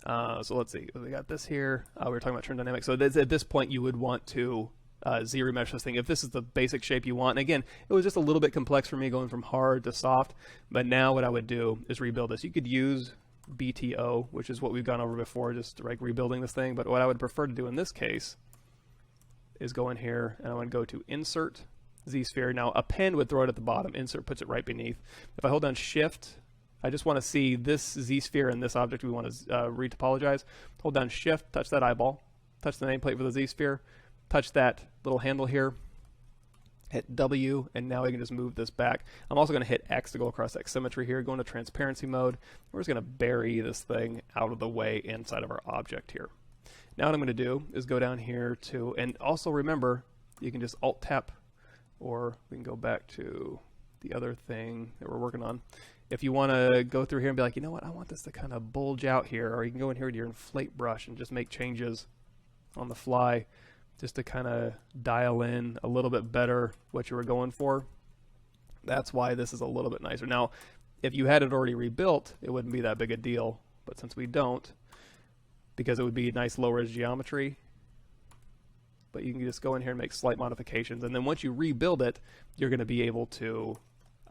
So let's see. We got this here. We were talking about turn dynamic. So at this point, you would want to Z-remesh this thing if this is the basic shape you want. And again, it was just a little bit complex for me going from hard to soft. But now what I would do is rebuild this. You could use BTO, which is what we've gone over before, just like rebuilding this thing. But what I would prefer to do in this case is go in here and I would go to Insert, Z-Sphere. Now a pen would throw it at the bottom. Insert puts it right beneath. If I hold down Shift, I just want to see this Z-Sphere and this object we want to retopologize. Hold down Shift, touch that eyeball, touch the nameplate for the Z-Sphere, touch that little handle here, hit W, and now we can just move this back. I'm also going to hit X to go across X symmetry here, go into transparency mode. We're just going to bury this thing out of the way inside of our object here. Now what I'm going to do is go down here to, and also remember, you can just Alt-Tap, or we can go back to the other thing that we're working on. If you want to go through here and be like, you know what, I want this to kind of bulge out here, or you can go in here to your inflate brush and just make changes on the fly just to kind of dial in a little bit better what you were going for. That's why this is a little bit nicer. Now, if you had it already rebuilt, it wouldn't be that big a deal, but since we don't, because it would be nice low-res geometry, but you can just go in here and make slight modifications, and then once you rebuild it, you're going to be able to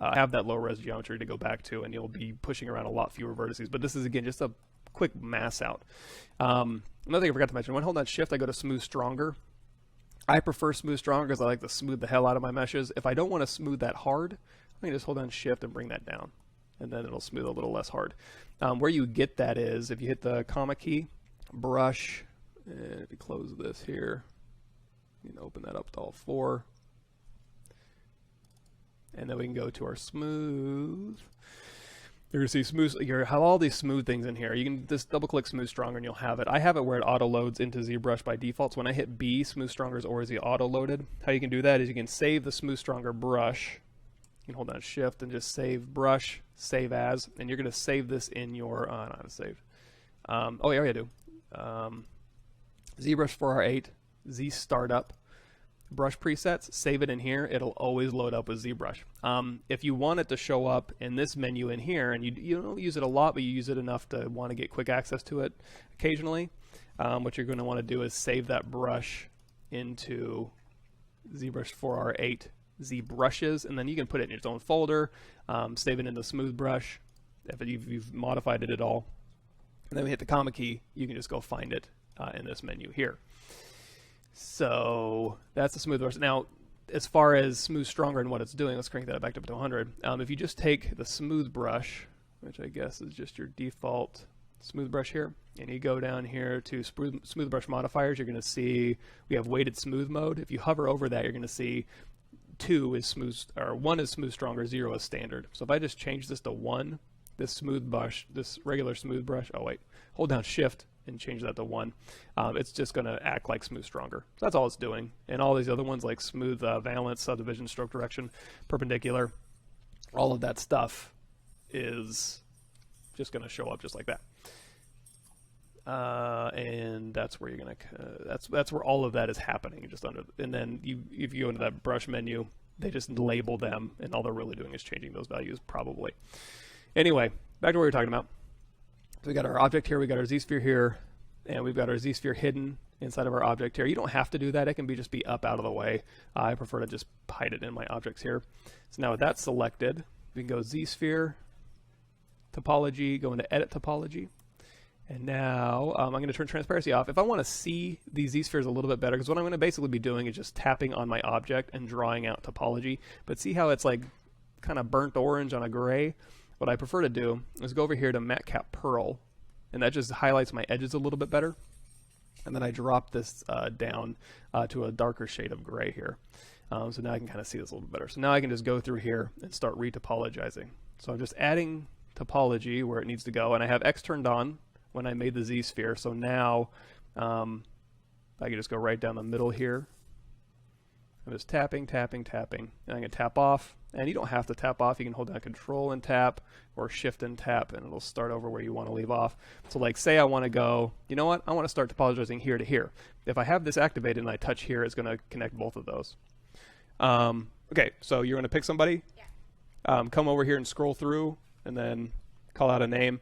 have that low-res geometry to go back to, and you'll be pushing around a lot fewer vertices. But this is, again, just a quick mass out. Another thing I forgot to mention, when I hold down Shift, I go to Smooth Stronger. I prefer Smooth Stronger because I like to smooth the hell out of my meshes. If I don't want to smooth that hard, I can just hold down Shift and bring that down, and then it'll smooth a little less hard. Where you get that is if you hit the comma key, brush, and close this here. You can open that up to all four. And then we can go to our smooth. You're going to see smooth. You have all these smooth things in here. You can just double click Smooth Stronger and you'll have it. I have it where it auto loads into ZBrush by default. So when I hit B, Smooth Stronger is always auto loaded. How you can do that is you can save the Smooth Stronger brush. You can hold down Shift and just save brush, save as, and you're going to save this in your. I don't know how to save. Oh yeah, I do. ZBrush 4R8, Z Startup. Brush presets, save it in here. It'll always load up with ZBrush. If you want it to show up in this menu in here, and you don't use it a lot, but you use it enough to want to get quick access to it occasionally, what you're going to want to do is save that brush into ZBrush 4R8 ZBrushes, and then you can put it in its own folder, save it into Smooth Brush if you've modified it at all. And then we hit the comma key, you can just go find it in this menu here. So that's the smooth brush. Now, as far as Smooth Stronger and what it's doing, let's crank that back up to 100. If you just take the smooth brush, which I guess is just your default smooth brush here, and you go down here to smooth brush modifiers, you're going to see we have weighted smooth mode. If you hover over that, you're going to see 2 is smooth, or 1 is Smooth Stronger, 0 is standard. So if I just change this to 1, this smooth brush, this regular smooth brush, oh wait, hold down Shift and change that to 1, it's just going to act like Smooth Stronger. So that's all it's doing. And all these other ones like Smooth Valence, Subdivision, Stroke Direction, Perpendicular, all of that stuff is just going to show up just like that. And that's where you're going to, that's where all of that is happening, just under, and then if you go into that brush menu, they just label them, and all they're really doing is changing those values probably. Anyway, back to what we were talking about. So we got our object here, we got our Z-sphere here, and we've got our Z-sphere hidden inside of our object here. You don't have to do that. It can be just be up out of the way. I prefer to just hide it in my objects here. So now with that selected, we can go Z-sphere, topology, go into edit topology. And now I'm going to turn transparency off. If I want to see these Z-spheres a little bit better, because what I'm going to basically be doing is just tapping on my object and drawing out topology. But see how it's like kind of burnt orange on a gray? What I prefer to do is go over here to Matcap Pearl, and that just highlights my edges a little bit better. And then I drop this down to a darker shade of gray here. So now I can kind of see this a little bit better. So now I can just go through here and start retopologizing. So I'm just adding topology where it needs to go, and I have X turned on when I made the Z-sphere. So now I can just go right down the middle here. I'm just tapping, tapping, tapping, and I can tap off. And you don't have to tap off. You can hold down Control and tap, or Shift and tap, and it'll start over where you want to leave off. So like say I want to go, you know what, I want to start topologizing here to here. If I have this activated and I touch here, it's going to connect both of those. Okay, so you're going to pick somebody. Yeah. Come over here and scroll through, and then call out a name.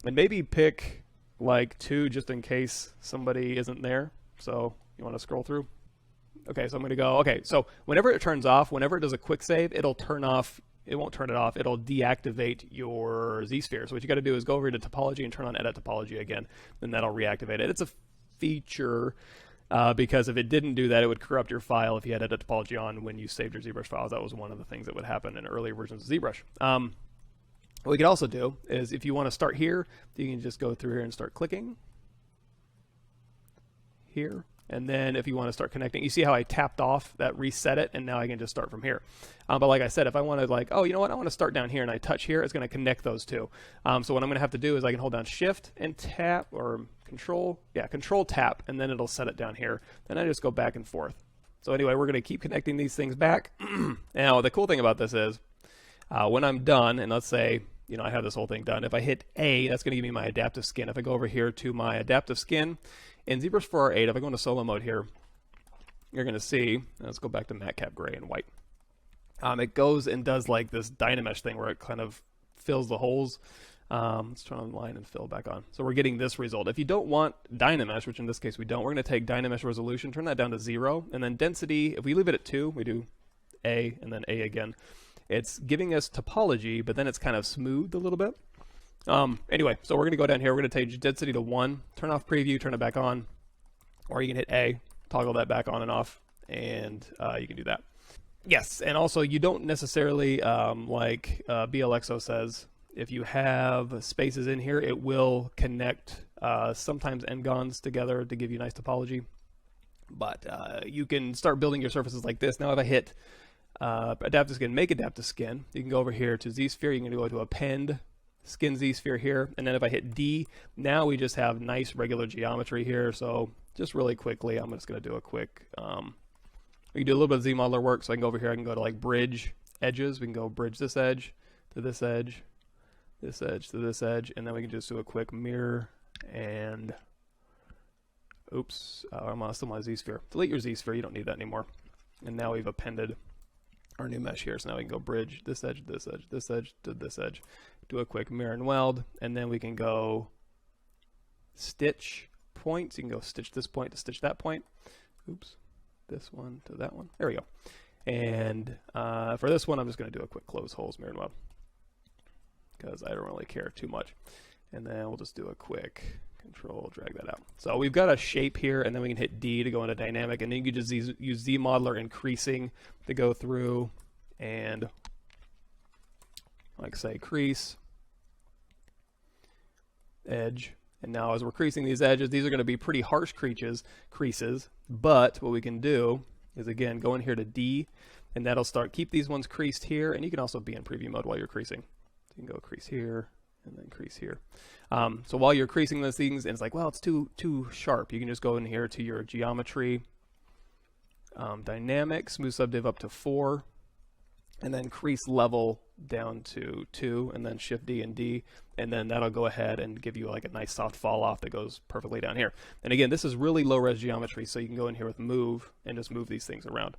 And maybe pick like 2 just in case somebody isn't there. So you want to scroll through. Okay, so I'm going to go, okay, so whenever it turns off, whenever it does a quick save, it'll turn off, it won't turn it off, it'll deactivate your Z-sphere. So what you got to do is go over to topology and turn on edit topology again, then that'll reactivate it. It's a feature because if it didn't do that, it would corrupt your file if you had edit topology on when you saved your ZBrush files. That was one of the things that would happen in earlier versions of ZBrush. What we could also do is if you want to start here, you can just go through here and start clicking here. And then if you want to start connecting, you see how I tapped off that reset it, and now I can just start from here. But like I said, if I want to like, oh, you know what, I want to start down here and I touch here, it's going to connect those two. So what I'm going to have to do is I can hold down Shift and tap, or Control tap, and then it'll set it down here. Then I just go back and forth. So anyway, we're going to keep connecting these things back. Now the cool thing about this is when I'm done, and let's say, you know, I have this whole thing done. If I hit A, that's going to give me my adaptive skin. If I go over here to my adaptive skin, in ZBrush 4R8, if I go into solo mode here, you're going to see, let's go back to matcap gray and white. It goes and does like this Dynamesh thing where it kind of fills the holes. Let's turn on line and fill back on. So we're getting this result. If you don't want Dynamesh, which in this case we don't, we're going to take Dynamesh resolution, turn that down to 0, and then density, if we leave it at 2, we do A and then A again. It's giving us topology, but then it's kind of smoothed a little bit. Anyway, so we're going to go down here. We're going to take density to 1, turn off preview, turn it back on, or you can hit A, toggle that back on and off, and you can do that. Yes, and also you don't necessarily, like BLXO says, if you have spaces in here, it will connect sometimes n-gons together to give you nice topology. But you can start building your surfaces like this. Now if I hit adaptive skin, make adaptive skin, you can go over here to Z-sphere, you can go to append, skin Z-sphere here, and then if I hit D, now we just have nice regular geometry here. So just really quickly, I'm just going to do a quick, we can do a little bit of Z-modeler work. So I can go over here, I can go to like bridge edges, we can go bridge this edge to this edge, this edge to this edge, and then we can just do a quick mirror and, oops, I'm still my Z-sphere. Delete your Z-sphere, you don't need that anymore. And now we've appended our new mesh here. So now we can go bridge this edge, this edge, this edge to this edge, do a quick mirror and weld, and then we can go stitch points. You can go stitch this point to stitch that point. Oops, this one to that one. There we go. And for this one, I'm just going to do a quick close holes, mirror and weld, because I don't really care too much. And then we'll just do a quick control, drag that out. So we've got a shape here, and then we can hit D to go into dynamic, and then you can just use Z-modeler increasing to go through and, like say, crease, edge. And now as we're creasing these edges, these are going to be pretty harsh creases, but what we can do is, again, go in here to D, and that'll keep these ones creased here, and you can also be in preview mode while you're creasing. So you can go crease here, and then crease here. So while you're creasing those things, and it's like, well, it's too sharp, you can just go in here to your geometry, dynamic, smooth subdiv up to 4, and then crease level down to 2, and then shift D and D, and then that'll go ahead and give you like a nice soft fall off that goes perfectly down here. And again, this is really low res geometry, so you can go in here with move and just move these things around.